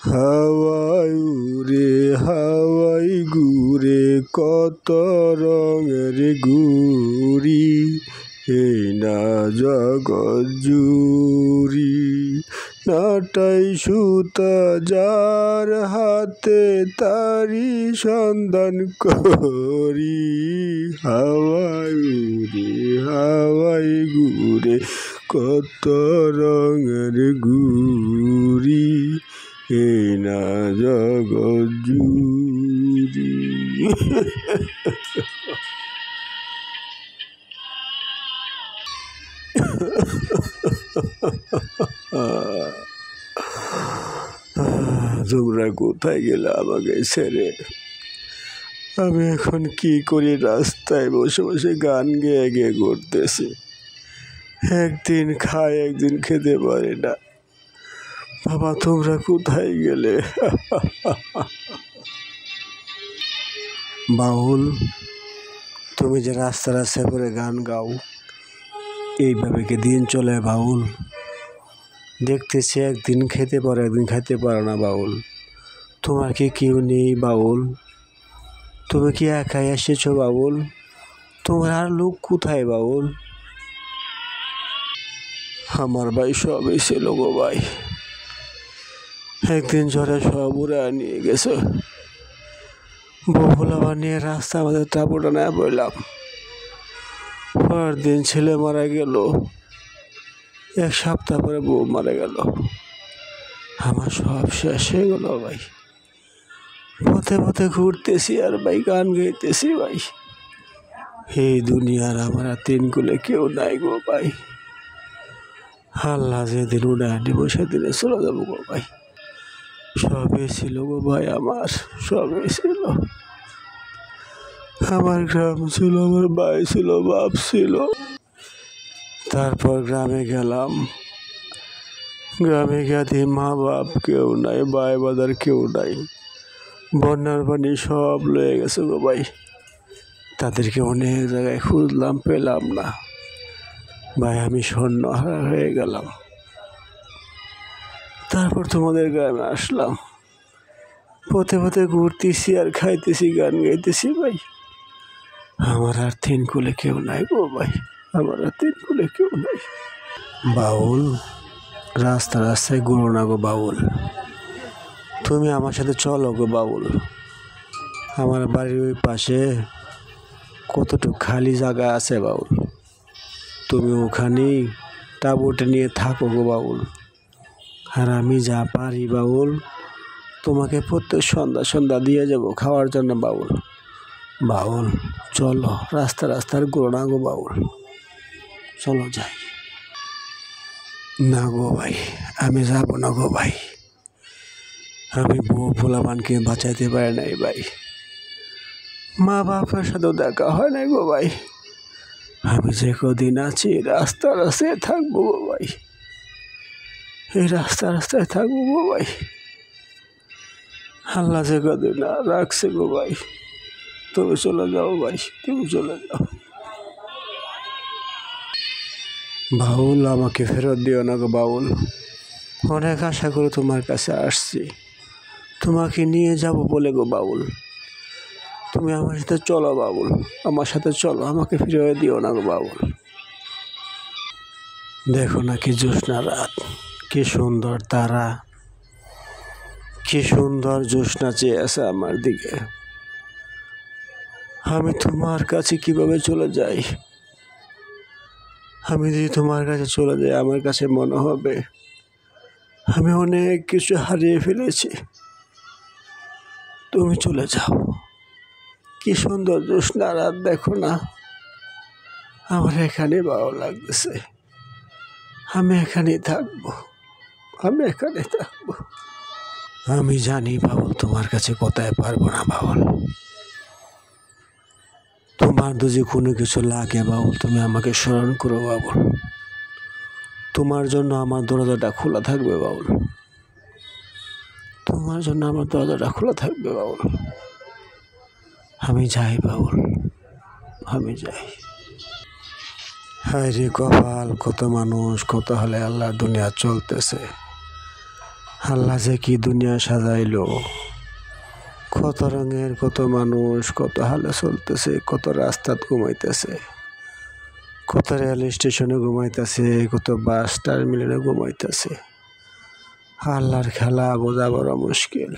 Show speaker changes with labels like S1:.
S1: হাওয়ায় উড়ে হাওয়ায় ঘুরে কত রঙের ঘুড়ি, এই না জগৎ জুড়ি। নাটাই সুতা যার হাতে তারি সন্ধান করি, হাওয়ায় উড়ে হাওয়ায় ঘুরে কত রঙের ঘুড়ি, এই না জগৎ জুড়ি। তোমরা কোথায় গেলে আমাকে ছেড়ে? আমি এখন কি করি? রাস্তায় বসে বসে গান গেয়ে গেয়ে করতেছি। একদিন খাই, একদিন খেতে পারি না। বাবা তোমরা কোথায় গেলে? বাউল, তুমি যে রাস্তা রাস্তায় করে গান গাও, এইভাবে কি দিন চলে বাউল? দেখতেছি একদিন খেতে পারো, একদিন খাইতে পারো না বাউল। তোমার কি কেউ নেই বাউল? তুমি কি একাই এসেছো বাউল? তোমার আর লোক কোথায় বাউল? আমার ভাই সবই ছিল গো ভাই, একদিন ঝড়ে সব উড়ে নিয়ে গেছে। বউ আবার নিয়ে রাস্তা আমাদের টাপুটা না পড়লাম। পরের দিন ছেলে মারা গেল, এক সপ্তাহ পরে বউ মারা গেল। আমার সব শেষ হয়ে গেল ভাই। পথে পথে ঘুরতেছি আর ভাই গান গাইতেছি ভাই। এই দুনিয়ার আমার আর তিন কুলে কেউ নাই গো ভাই। আল্লাহ যেদিন উড়ায় নিব সেদিনে চলে যাবো গো ভাই। সবই ছিল গো ভাই, আমার সবই ছিল। আমার গ্রাম ছিল, আমার ভাই ছিল, বাপ ছিল। তারপর গ্রামে গেলাম, গ্রামে গিয়ে মা বাপ কেউ নাই, ভাই বাদার কেউ নাই। বন্যার পানি সব লয়ে গেছে গো ভাই। তাদেরকে অনেক জায়গায় খুঁজলাম, পেলাম না ভাই। আমি স্বর্ণহারা হয়ে গেলাম। তারপর তোমাদের গ্রামে আসলাম। পথে পথে ঘুরতেছি আর খাইতেছি, গান গাইতেছি ভাই। আমার আর তিন কুলে কেউ নাই গো ভাই, আমার আর তিন কুলে কেউ নাই। বাউল, রাস্তা রাস্তায় ঘুরো না গো বাউল, তুমি আমার সাথে চলো গো বাউল। আমার বাড়ির ওই পাশে কতটুকু খালি জায়গা আছে বাউল, তুমি ওখানেই তাঁবুটা নিয়ে থাকো গো বাউল। আর আমি যা পারি বাউল তোমাকে প্রত্যেক সন্ধ্যা সন্ধ্যা দিয়ে যাব খাওয়ার জন্য বাউল। বাউল চলো, রাস্তা রাস্তার ঘুরো না গো বাউল, চলো যাই। না গো ভাই, আমি যাব না গো ভাই। আমি বউ পোলাপানকে বাঁচাইতে পারি নাই ভাই। মা বাপের সাথেও দেখা হয় নাই গো ভাই। আমি যে কদিন আছি রাস্তা রাস্তায় থাকবো গো ভাই, এই রাস্তা রাস্তায় থাকবো গো ভাই। আল্লাহ যে কদিন রাখছে গো ভাই। তুমি চলে যাও ভাই, তুমি চলে যাও। বাউল, আমাকে ফেরত দিও না গো বাউল। অনেক আশা করে তোমার কাছে আসছি, তোমাকে নিয়ে যাব বলে গো বাউল। তুমি আমার সাথে চলো বাউল, আমার সাথে চলো, আমাকে ফিরিয়ে দিও না গো বাউল। দেখো না কি জ্যোৎস্না রাত, কি সুন্দর তারা, কি সুন্দর জ্যোৎস্না চেয়ে আছে আমার দিকে। আমি তোমার কাছে কিভাবে চলে যাই? আমি যদি তোমার কাছে চলে যাই, আমার কাছে মনে হবে আমি অনেক কিছু হারিয়ে ফেলেছি। তুমি চলে যাও। কি সুন্দর জ্যোৎস্না রাত, দেখো না। আমার এখানে ভালো লাগতেছে, আমি এখানেই থাকবো, আমি এখানে থাকবো। আমি জানি বাউল তোমার কাছে কোথায় পারবো না বাউল। তোমার যদি কোনো কিছু লাগে বাউল, তুমি আমাকে স্মরণ করো বাউল। তোমার জন্য আমার দরজাটা খোলা থাকবে বাউল, তোমার জন্য আমার দরজাটা খোলা থাকবে বাউল। আমি যাই বাউল, আমি যাই। হায় রে কপাল, কত মানুষ কত হলে আল্লাহ দুনিয়া চলতেছে। আল্লাহ যে কি দুনিয়া সাজাইলো, কত রঙের কত মানুষ কত হালে চলতেছে, কত রাস্তাত ঘুমাইতেছে, কত রেল স্টেশনে ঘুমাইতেছে, কত বাস টার্মিনালে ঘুমাইতেছে। আল্লাহর খেলা বোঝা বড় মুশকিল।